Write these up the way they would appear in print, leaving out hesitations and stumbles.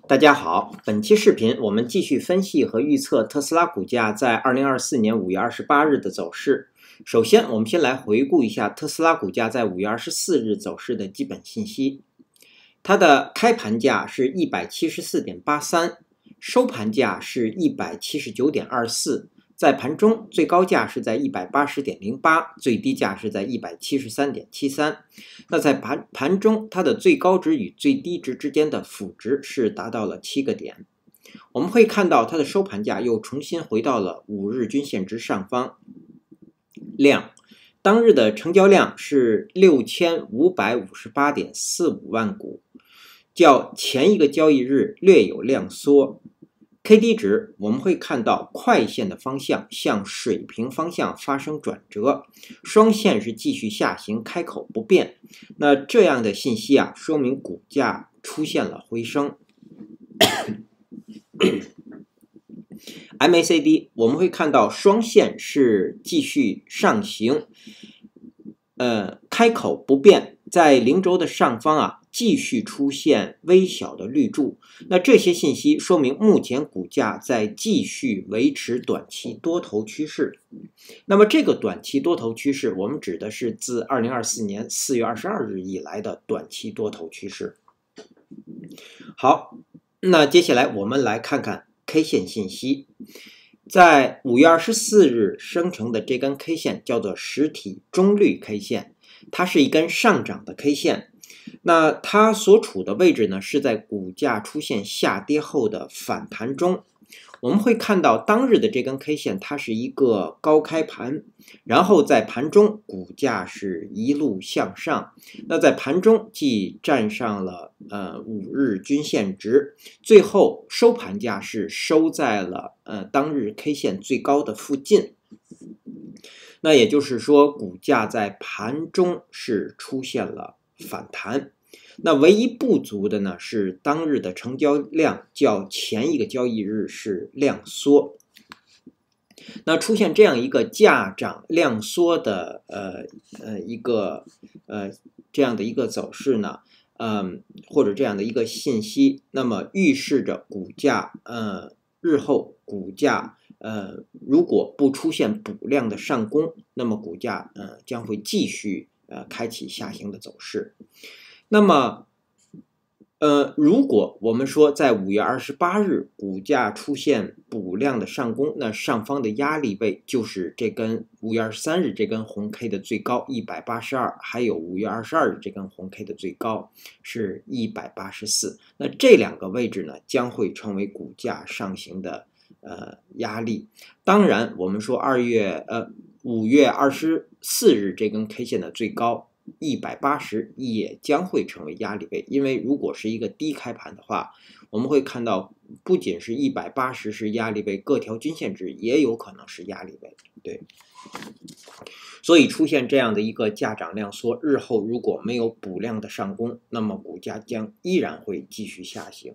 大家好，本期视频我们继续分析和预测特斯拉股价在2024年5月28日的走势。首先，我们先来回顾一下特斯拉股价在5月24日走势的基本信息。它的开盘价是 174.83， 收盘价是 179.24， 在盘中最高价是在 180.08， 最低价是在 173.73。 那在盘中它的最高值与最低值之间的负值是达到了7个点。我们会看到它的收盘价又重新回到了5日均线值上方。量，当日的成交量是 6558.45 万股，较前一个交易日略有量缩。KD 值我们会看到快线的方向向水平方向发生转折，双线是继续下行，开口不变。那这样的信息说明股价出现了回升。MACD 我们会看到双线是继续上行，开口不变，在零轴的上方继续出现微小的绿柱。那这些信息说明目前股价在继续维持短期多头趋势。那么这个短期多头趋势，我们指的是自2024年4月22日以来的短期多头趋势。好，那接下来我们来看看 K 线信息。在5月24日生成的这根 K 线叫做实体中绿 K 线，它是一根上涨的 K 线。那它所处的位置呢，是在股价出现下跌后的反弹中。我们会看到当日的这根 K 线，它是一个高开盘，然后在盘中股价是一路向上。那在盘中既站上了5日均线值，最后收盘价是收在了当日 K 线最高的附近。那也就是说，股价在盘中是出现了反弹。那唯一不足的呢，是当日的成交量较前一个交易日是量缩。那出现这样一个价涨量缩的这样的一个走势呢，或者这样的一个信息，那么预示着股价日后股价如果不出现补量的上攻，那么股价将会继续开启下行的走势。那么如果我们说在5月28日股价出现补量的上攻，那上方的压力位就是这根5月23日这根红 K 的最高182，还有5月22日这根红 K 的最高是184。那这两个位置呢，将会成为股价上行的压力。当然我们说5月24日这根 K 线的最高180也将会成为压力位，因为如果是一个低开盘的话，我们会看到不仅是180是压力位，各条均线值也有可能是压力位。对，所以出现这样的一个价涨量缩，日后如果没有补量的上攻，那么股价将依然会继续下行。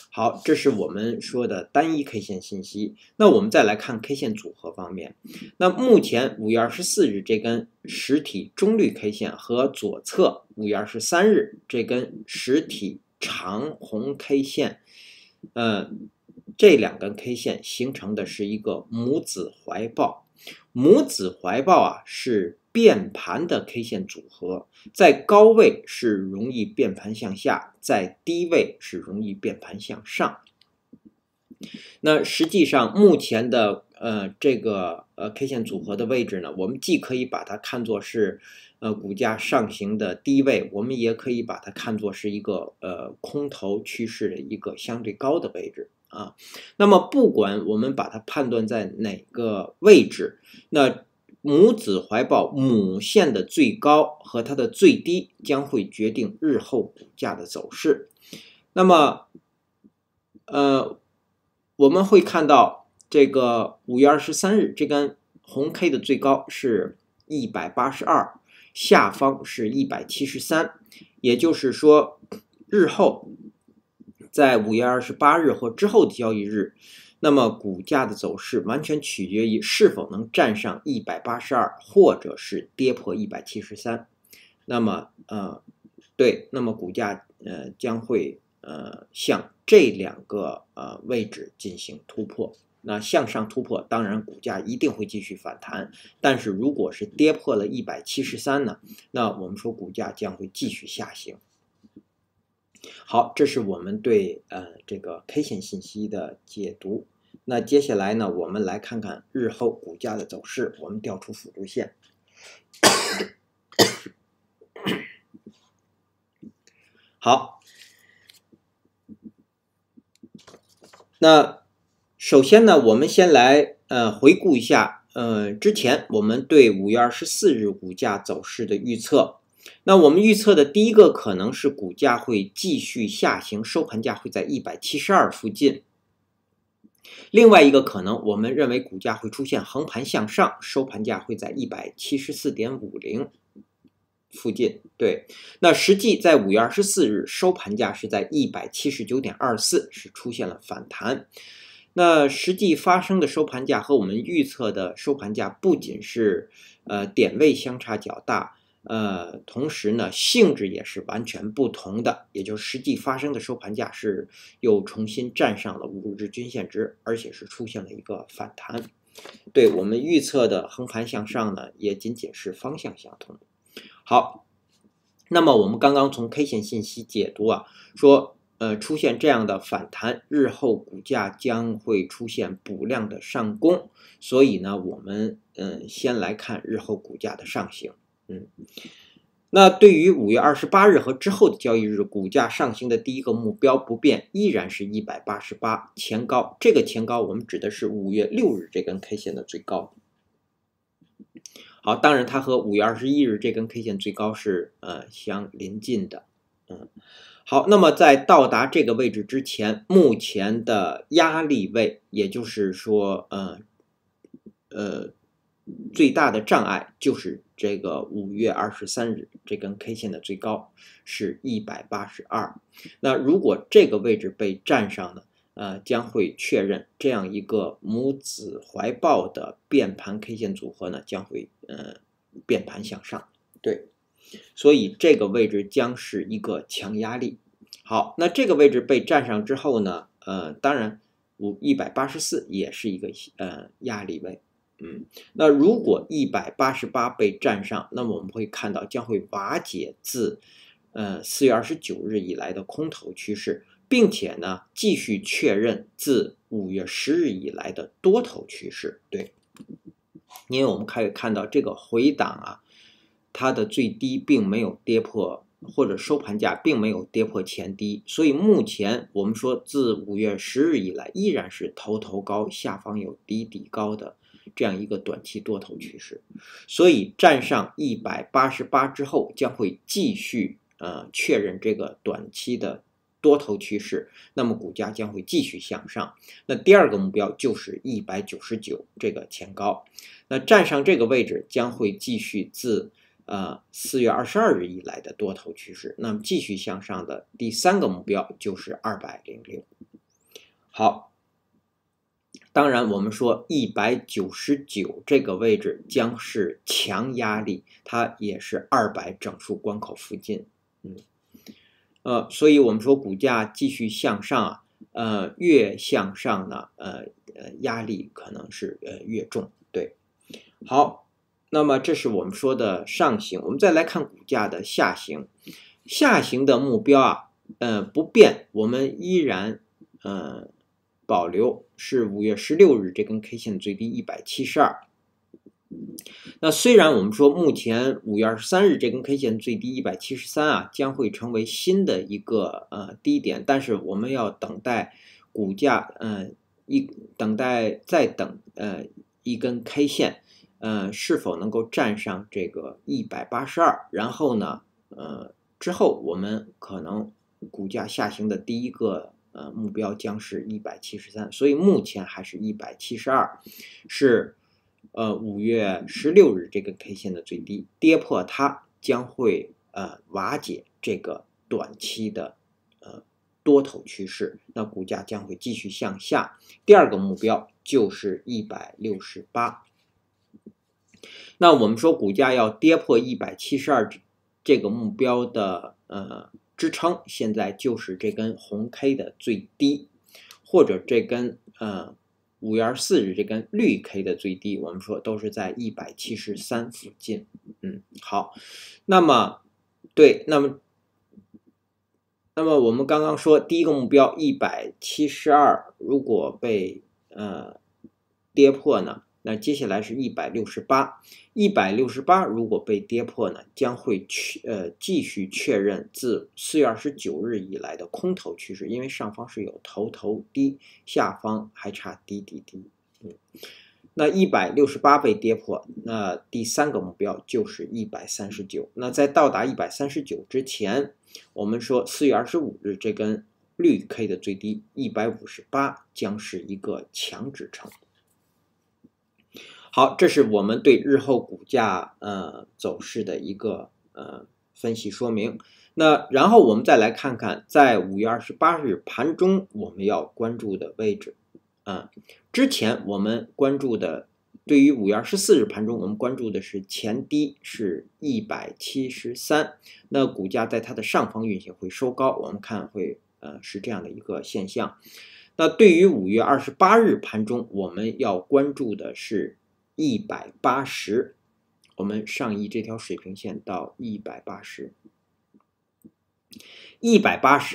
好，这是我们说的单一 K 线信息。那我们再来看 K 线组合方面。那目前5月24日这根实体中绿 K 线和左侧5月23日这根实体长红 K 线，这两根 K 线形成的是一个母子怀抱。母子怀抱是变盘的 K 线组合，在高位是容易变盘向下，在低位是容易变盘向上。那实际上目前的这个K 线组合的位置呢，我们既可以把它看作是股价上行的低位，我们也可以把它看作是一个空头趋势的一个相对高的位置啊。那么不管我们把它判断在哪个位置，那母子怀抱母线的最高和它的最低将会决定日后股价的走势。那么我们会看到这个5月23日这根红 K 的最高是182，下方是173，也就是说日后在5月28日或之后的交易日，那么股价的走势完全取决于是否能站上182，或者是跌破173。那么那么股价将会向这两个位置进行突破。那向上突破，当然股价一定会继续反弹，但是如果是跌破了173呢，那我们说股价将会继续下行。好，这是我们对这个 K 线信息的解读。那接下来呢，我们来看看日后股价的走势。我们调出辅助线。好，那首先呢，我们先来回顾一下之前我们对5月24日股价走势的预测。那我们预测的第一个可能是股价会继续下行，收盘价会在172附近。另外一个可能，我们认为股价会出现横盘向上，收盘价会在174.50附近。对，那实际在5月24日收盘价是在179.24，是出现了反弹。那实际发生的收盘价和我们预测的收盘价不仅是点位相差较大，同时呢性质也是完全不同的，也就是实际发生的收盘价是又重新站上了5日均线值，而且是出现了一个反弹。对，我们预测的横盘向上呢，也仅仅是方向相同。好，那么我们刚刚从 K 线信息解读说出现这样的反弹，日后股价将会出现补量的上攻，所以呢，我们先来看日后股价的上行。那对于5月28日和之后的交易日，股价上行的第一个目标不变，依然是188前高。这个前高我们指的是5月6日这根 K 线的最高。好，当然它和5月21日这根 K 线最高是相邻近的。好，那么在到达这个位置之前，目前的压力位，也就是说最大的障碍就是这个5月23日这根 K 线的最高是182。那如果这个位置被站上呢，将会确认这样一个母子怀抱的变盘 K 线组合呢，将会变盘向上。对，所以这个位置将是一个强压力。好，那这个位置被站上之后呢，当然184也是一个压力位。那如果188被站上，那么我们会看到将会瓦解自4月29日以来的空头趋势，并且呢继续确认自5月10日以来的多头趋势。对，因为我们可以看到这个回档它的最低并没有跌破，或者收盘价并没有跌破前低，所以目前我们说自5月10日以来依然是头高下方有底高的这样一个短期多头趋势，所以站上188之后将会继续确认这个短期的多头趋势，那么股价将会继续向上。那第二个目标就是199这个前高，那站上这个位置将会继续自4月22日以来的多头趋势，那么继续向上的第三个目标就是206。好，当然我们说199这个位置将是强压力，它也是200整数关口附近。所以我们说股价继续向上越向上呢压力可能是越重。对，好，那么这是我们说的上行，我们再来看股价的下行。下行的目标不变，我们依然保留是5月16日这根 K 线最低172。那虽然我们说目前5月23日这根 K 线最低173将会成为新的一个低点，但是我们要等待股价再等一根 K 线是否能够站上这个182，然后呢之后我们可能股价下行的第一个目标将是173，所以目前还是172是5月16日这个 K 线的最低，跌破它将会瓦解这个短期的多头趋势，那股价将会继续向下。第二个目标就是168。那我们说股价要跌破172这个目标的支撑现在就是这根红 K 的最低，或者这根5月24日这根绿 K 的最低，我们说都是在173附近。好，那么对，那么我们刚刚说第一个目标172，如果被跌破呢，那接下来是168，168如果被跌破呢，将会继续确认自4月29日以来的空头趋势，因为上方是有头低，下方还差低。那168被跌破，那第3个目标就是139。那在到达139之前，我们说4月25日这根绿 K 的最低158将是一个强支撑。好，这是我们对日后股价走势的一个分析说明。那然后我们再来看看在5月28日盘中我们要关注的位置。之前我们关注的，对于5月24日盘中我们关注的是前低是173，那股价在它的上方运行会收高，我们看会是这样的一个现象。那对于5月28日盘中我们要关注的是180，我们上移这条水平线到180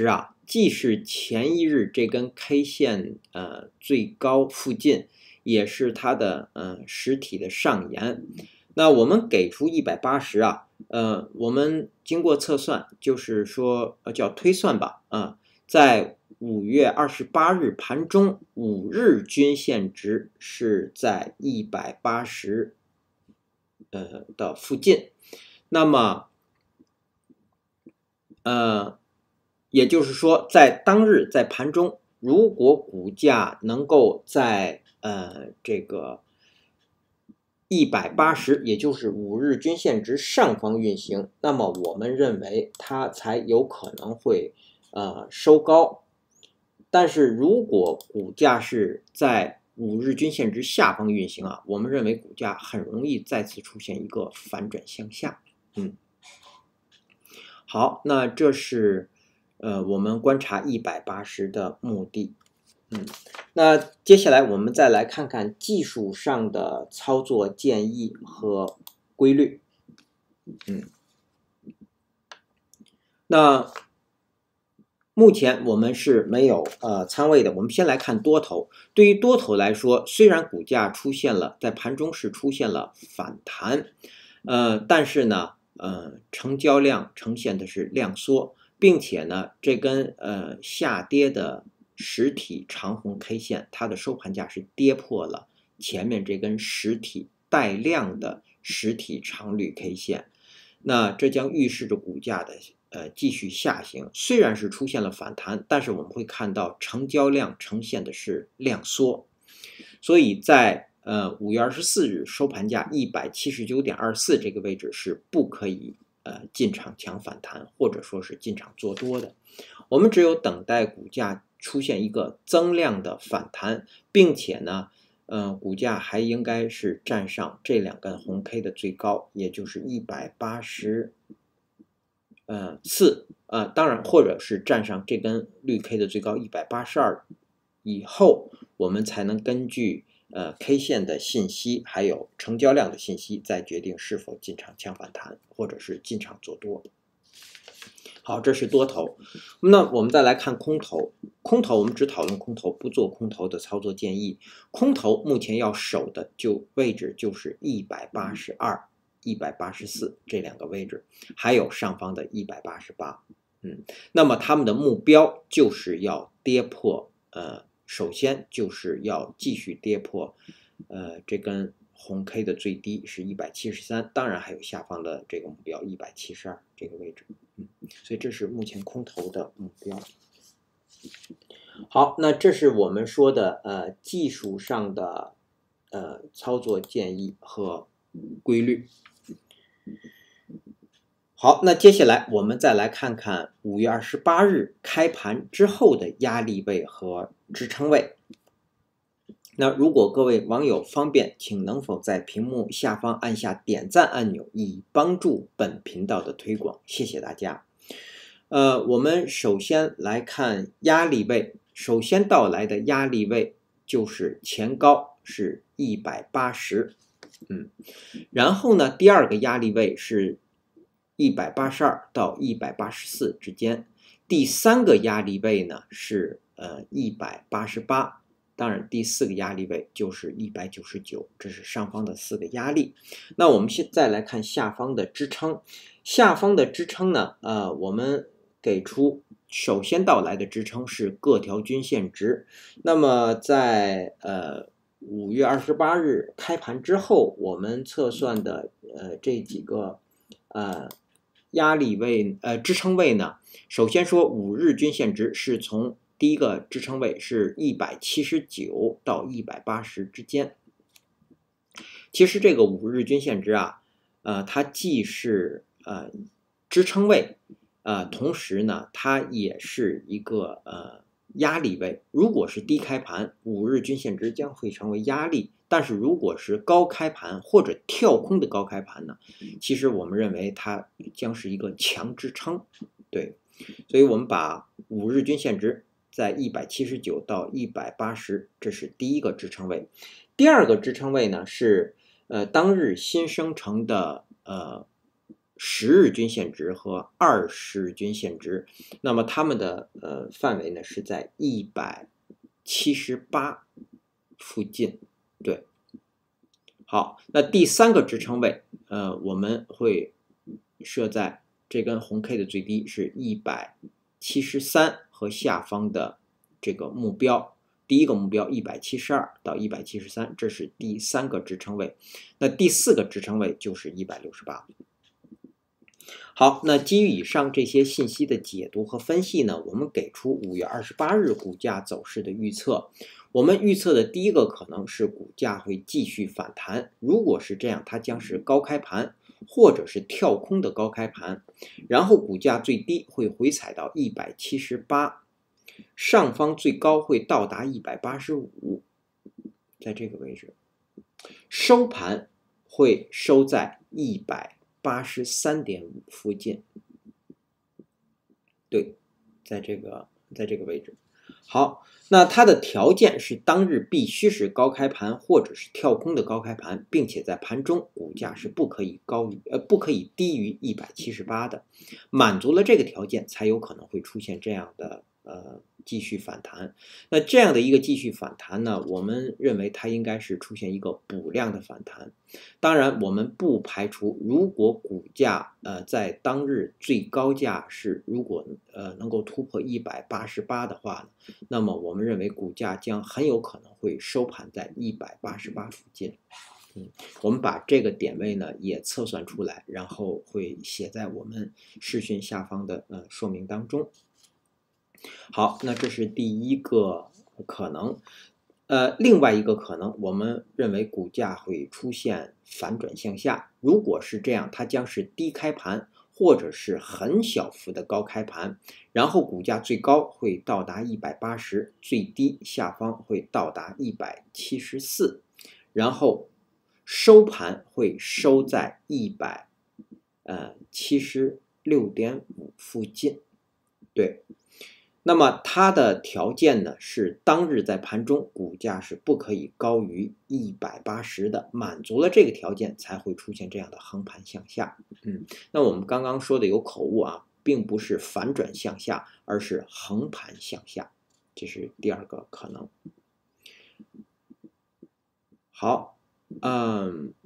啊，既是前一日这根 K 线最高附近，也是它的实体的上沿。那我们给出180啊，我们经过测算，就是说叫推算吧，在5月28日盘中5日均线值是在180的附近。那么也就是说在当日在盘中，如果股价能够在这个180，也就是5日均线值上方运行，那么我们认为它才有可能会收高。但是如果股价是在5日均线值下方运行啊，我们认为股价很容易再次出现一个反转向下。好，那这是我们观察180的目的。那接下来我们再来看看技术上的操作建议和规律。那目前我们是没有仓位的，我们先来看多头。对于多头来说，虽然股价在盘中是出现了反弹，但是呢，成交量呈现的是量缩，并且呢，这根下跌的实体长红 K 线，它的收盘价是跌破了前面这根实体带量的实体长绿 K 线，那这将预示着股价的继续下行。虽然是出现了反弹，但是我们会看到成交量呈现的是量缩，所以在5月24日收盘价179.24这个位置是不可以进场抢反弹，或者说是进场做多的。我们只有等待股价出现一个增量的反弹，并且呢，股价还应该是站上这2根红 K 的最高，也就是184，当然或者是站上这根绿 K 的最高182以后，我们才能根据K 线的信息还有成交量的信息，再决定是否进场抢反弹，或者是进场做多。好，这是多头。那我们再来看空头。空头我们只讨论空头，不做空头的操作建议。空头目前要守的位置就是182、184这2个位置，还有上方的188。那么他们的目标就是要跌破，首先就是要继续跌破，这根红 K 的最低是173，当然还有下方的这个目标172这个位置。所以这是目前空头的目标。好，那这是我们说的技术上的操作建议和规律。好，那接下来我们再来看看5月28日开盘之后的压力位和支撑位。那如果各位网友方便，请能否在屏幕下方按下点赞按钮，以帮助本频道的推广，谢谢大家。我们首先来看压力位，首先到来的压力位就是前高是180，然后呢，第二个压力位是182到184之间，第三个压力位呢是188，当然第四个压力位就是199，这是上方的4个压力。那我们现在来看下方的支撑，下方的支撑呢，我们给出首先到来的支撑是各条均线值。那么在5月28日开盘之后，我们测算的这几个压力位支撑位呢，首先说5日均线值是从第一个支撑位是179到180之间。其实这个5日均线值啊，它既是支撑位，同时呢，它也是一个压力位。如果是低开盘，5日均线值将会成为压力；但是如果是高开盘或者跳空的高开盘呢，其实我们认为它将是一个强支撑。对，所以我们把5日均线值在179到180，这是第一个支撑位。第二个支撑位呢是当日新生成的10日均线值和20日均线值，那么它们的范围呢是在178附近。对，好，那第三个支撑位我们会设在这根红 K 的最低是173和下方的这个目标。第一个目标172到173，这是第三个支撑位。那第四个支撑位就是168。好，那基于以上这些信息的解读和分析呢，我们给出5月28日股价走势的预测。我们预测的第一个可能是股价会继续反弹，如果是这样，它将是高开盘或者是跳空的高开盘，然后股价最低会回踩到178，上方最高会到达185，在这个位置，收盘会收在183.5附近。对，在这个位置。好，那它的条件是当日必须是高开盘或者是跳空的高开盘，并且在盘中股价是不可以低于178的，满足了这个条件才有可能会出现这样的继续反弹。那这样的一个继续反弹呢，我们认为它应该是出现一个补量的反弹。当然我们不排除如果股价在当日最高价是如果能够突破188的话，那么我们认为股价将很有可能会收盘在188附近。我们把这个点位呢也测算出来，然后会写在我们视讯下方的说明当中。好，那这是第一个可能。另外一个可能，我们认为股价会出现反转向下。如果是这样，它将是低开盘或者是很小幅的高开盘，然后股价最高会到达180，最低下方会到达174，然后收盘会收在176.5附近。对。那么它的条件呢是当日在盘中股价是不可以高于180的，满足了这个条件才会出现这样的横盘向下。那我们刚刚说的有口误啊，并不是反转向下，而是横盘向下，这是第二个可能。好，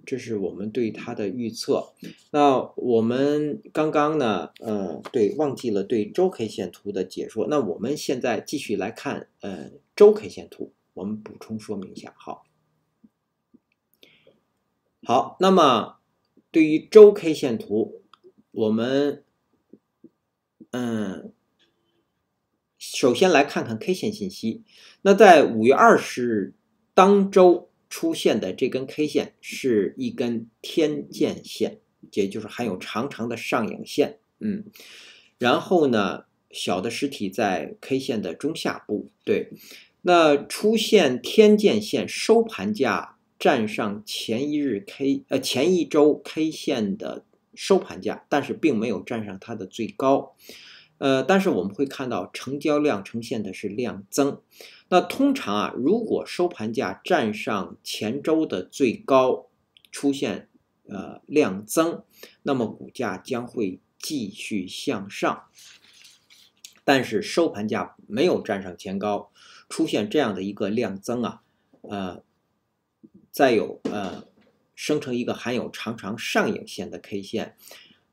这是我们对它的预测。那我们刚刚呢，忘记了对周 K 线图的解说。那我们现在继续来看，周 K 线图，我们补充说明一下。好，那么对于周 K 线图，我们首先来看看 K 线信息。那在5月20日当周出现的这根 K 线是一根天剑线，也就是含有长长的上影线。然后呢，小的实体在 K 线的中下部。对，那出现天剑线收盘价站上前一周 K 线的收盘价，但是并没有站上它的最高。但是我们会看到成交量呈现的是量增。那通常啊，如果收盘价站上前周的最高，出现量增，那么股价将会继续向上。但是收盘价没有站上前高，出现这样的一个量增啊，再有生成一个含有长长上影线的 K 线，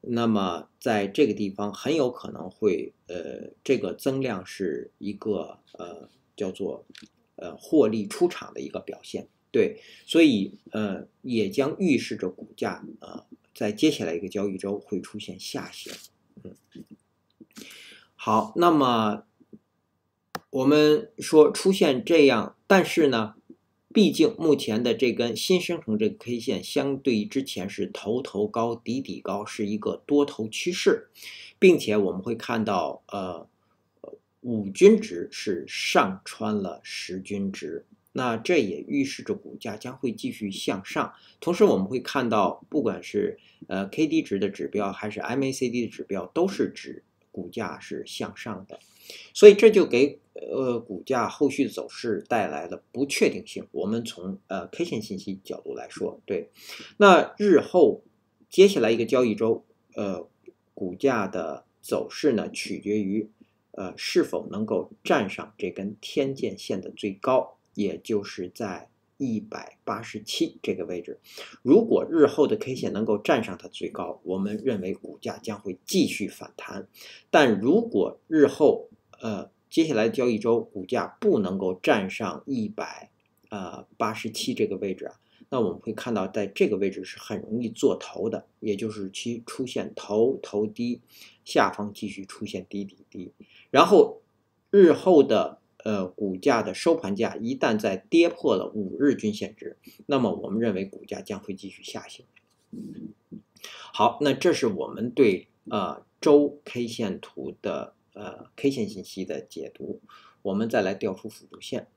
那么在这个地方很有可能会这个增量是一个叫做获利出场的一个表现，对，所以也将预示着股价在接下来一个交易周会出现下行。好，那么我们说出现这样，但是呢，毕竟目前的这根新生成这个 K 线，相对于之前是头头高底底高，是一个多头趋势，并且我们会看到5均值是上穿了10均值，那这也预示着股价将会继续向上。同时我们会看到，不管是KD 值的指标还是 MACD 的指标，都是指股价是向上的，所以这就给股价后续走势带来了不确定性。我们从K 线信息角度来说，对，那日后接下来一个交易周，股价的走势呢，取决于是否能够站上这根天剑线的最高，也就是在187这个位置。如果日后的 K 线能够站上它最高，我们认为股价将会继续反弹。但如果日后接下来交易周股价不能够站上187这个位置啊，那我们会看到在这个位置是很容易做头的，也就是其出现头低，下方继续出现低，然后日后的股价的收盘价一旦在跌破了5日均线值，那么我们认为股价将会继续下行。好，那这是我们对周 K 线图的K 线信息的解读。我们再来调出辅助线。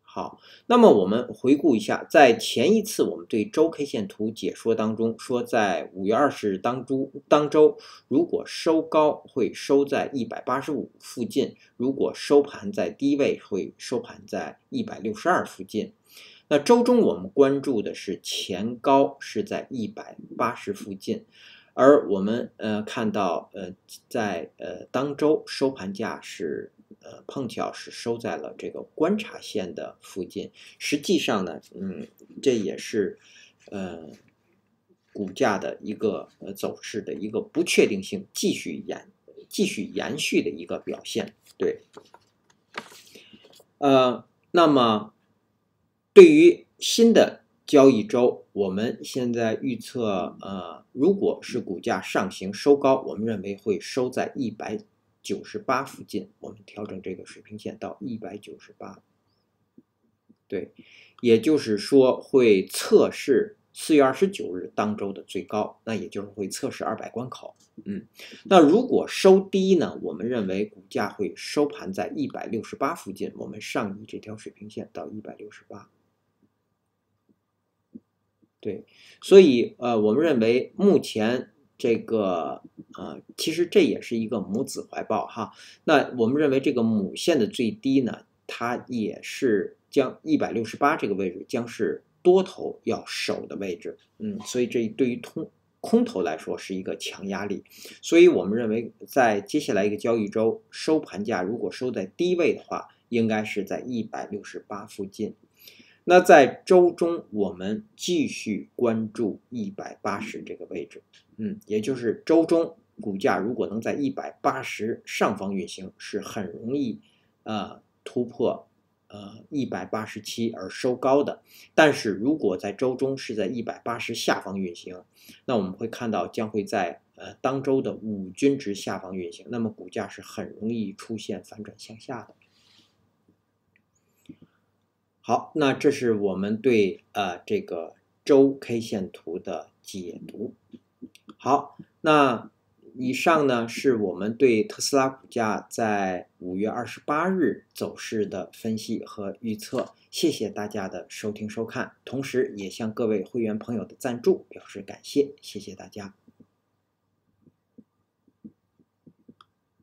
好，那么我们回顾一下，在前一次我们对周 K 线图解说当中说，在5月20日当周，如果收高会收在185附近，如果收盘在低位会收盘在162附近。那周中我们关注的是前高是在180附近，而我们看到在当周收盘价是碰巧是收在了这个观察线的附近。实际上呢，这也是股价的一个走势的一个不确定性继续延续的一个表现。对，那么对于新的交易周，我们现在预测如果是股价上行收高，我们认为会收在198附近，我们调整这个水平线到198。对，也就是说会测试4月29日当周的最高，那也就是会测试200关口。那如果收低呢，我们认为股价会收盘在168附近，我们上移这条水平线到168。对，所以我们认为目前这个其实这也是一个母子怀抱哈。那我们认为这个母线的最低呢，它也是将168这个位置将是多头要守的位置。所以这对于空头来说是一个强压力。所以我们认为在接下来一个交易周收盘价如果收在低位的话，应该是在168附近。那在周中我们继续关注180这个位置，也就是周中股价如果能在180上方运行，是很容易突破187而收高的。但是如果在周中是在180下方运行，那我们会看到将会在当周的5均值下方运行，那么股价是很容易出现反转向下的。好，那这是我们对这个周 K 线图的解读。好，那以上呢是我们对特斯拉股价在5月28日走势的分析和预测。谢谢大家的收听收看，同时也向各位会员朋友的赞助表示感谢，谢谢大家。